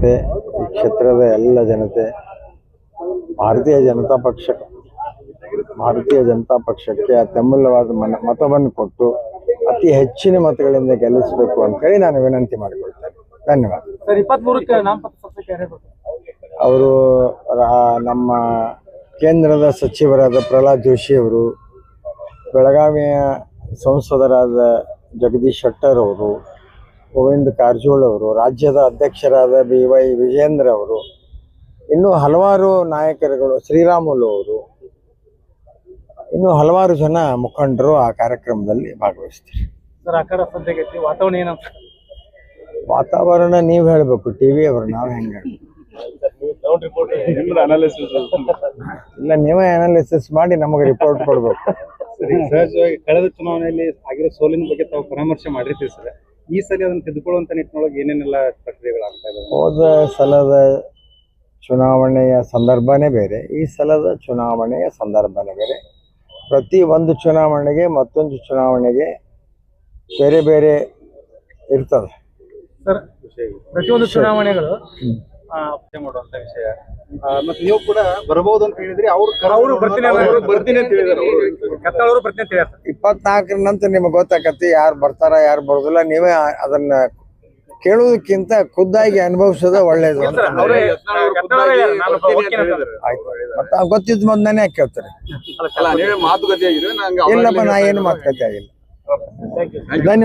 ಜನತೆ, ಈ ಕ್ಷೇತ್ರದ ಎಲ್ಲ ಜನತೆ ಭಾರತೀಯ ಜನತಾ ಪಕ್ಷಕ್ಕೆ ಅತ್ಯಮೂಲ್ಯವಾದ ಮತವನ್ನು ಕೊಟ್ಟು ಅತಿ ಹೆಚ್ಚಿನ ಮತಗಳಿಂದ ಗೆಲ್ಲಿಸಬೇಕು ಅಂತ ಹೇಳಿ ನಾನು ವಿನಂತಿ ಮಾಡಿಕೊಳ್ತೇನೆ. ಧನ್ಯವಾದ. ಅವರು ನಮ್ಮ ಕೇಂದ್ರದ ಸಚಿವರಾದ ಪ್ರಹ್ಲಾದ್ ಜೋಶಿ ಅವರು, ಬೆಳಗಾವಿಯ ಸಂಸದರಾದ ಜಗದೀಶ್ ಶೆಟ್ಟರ್ ಅವರು, ಗೋವಿಂದ ಕಾರಜೋಳ ಅವರು, ರಾಜ್ಯದ ಅಧ್ಯಕ್ಷರಾದ BY ವಿಜೇಂದ್ರ ಅವರು, ಇನ್ನೂ ಹಲವಾರು ನಾಯಕರುಗಳು, ಶ್ರೀರಾಮುಲು ಅವರು, ಇನ್ನೂ ಹಲವಾರು ಜನ ಮುಖಂಡರು ಆ ಕಾರ್ಯಕ್ರಮದಲ್ಲಿ ಭಾಗವಹಿಸ್ತಾರೆ. ವಾತಾವರಣ ನೀವು ಹೇಳಬೇಕು, ಟಿವಿ ಅವರು, ನಾವು ಹೆಂಗೆ ಇಲ್ಲ, ನೀವೇ ಅನಾಲಿಸಿಸ್ ಮಾಡಿ ನಮಗೆ ರಿಪೋರ್ಟ್ ಕೊಡ್ಬೇಕು. ಸಹಜವಾಗಿ ಕಳೆದ ಚುನಾವಣೆಯಲ್ಲಿ ಆಗಿರೋ ಸೋಲಿನ ಬಗ್ಗೆ ತಾವು ಪರಾಮರ್ಶೆ ಮಾಡಿರ್ತೀವಿ ಸರ್. ಈ ಸಲ ಅದನ್ನು ತೆಗೆದುಕೊಳ್ಳುವಂತ ನಿಟ್ಟಿನೊಳಗೆ ಏನೇನೆಲ್ಲ ಪ್ರಕ್ರಿಯೆಗಳಾಗ್ತಾ ಇದಾವೆ? ಹೋದ ಸಲದ ಚುನಾವಣೆಯ ಸಂದರ್ಭನೇ ಬೇರೆ, ಈ ಸಲದ ಚುನಾವಣೆಯ ಸಂದರ್ಭನೇ ಬೇರೆ. ಪ್ರತಿ ಒಂದು ಚುನಾವಣೆಗೆ ಮತ್ತೊಂದು ಚುನಾವಣೆಗೆ ಬೇರೆ ಬೇರೆ ಇರ್ತದೆ ಸರ್. ಪ್ರತಿಯೊಂದು ಚುನಾವಣೆಗಳು ಮಾಡುವಂತ ವಿಷಯ. ಮತ್ತೆ ನೀವು ಕೂಡ ಬರಬಹುದು ಅಂತ ಹೇಳಿದ್ರಿ. ಅವರು ಬರ್ತೀನಿ ಅಂತ ಹೇಳಿದಾರೆ. 24 ನಂತರ ನಿಮಗೆ ಗೊತ್ತಾಗತ್ತೆ ಯಾರು ಬರ್ತಾರ ಯಾರು ಬರೋದಿಲ್ಲ. ನೀವೇ ಅದನ್ನ ಕೇಳುವುದಕ್ಕಿಂತ ಖುದ್ದಾಗಿ ಅನುಭವಿಸೋದು ಒಳ್ಳೇದು. ಮತ್ತೆ ಗೊತ್ತಿದ್ ಮೊದಲನೇ ಕೇಳ್ತಾರೆ. ಇಲ್ಲಪ್ಪ, ನಾ ಏನು ಮಾತುಕತೆ ಆಗಿಲ್ಲ. ಧನ್ಯವಾದ.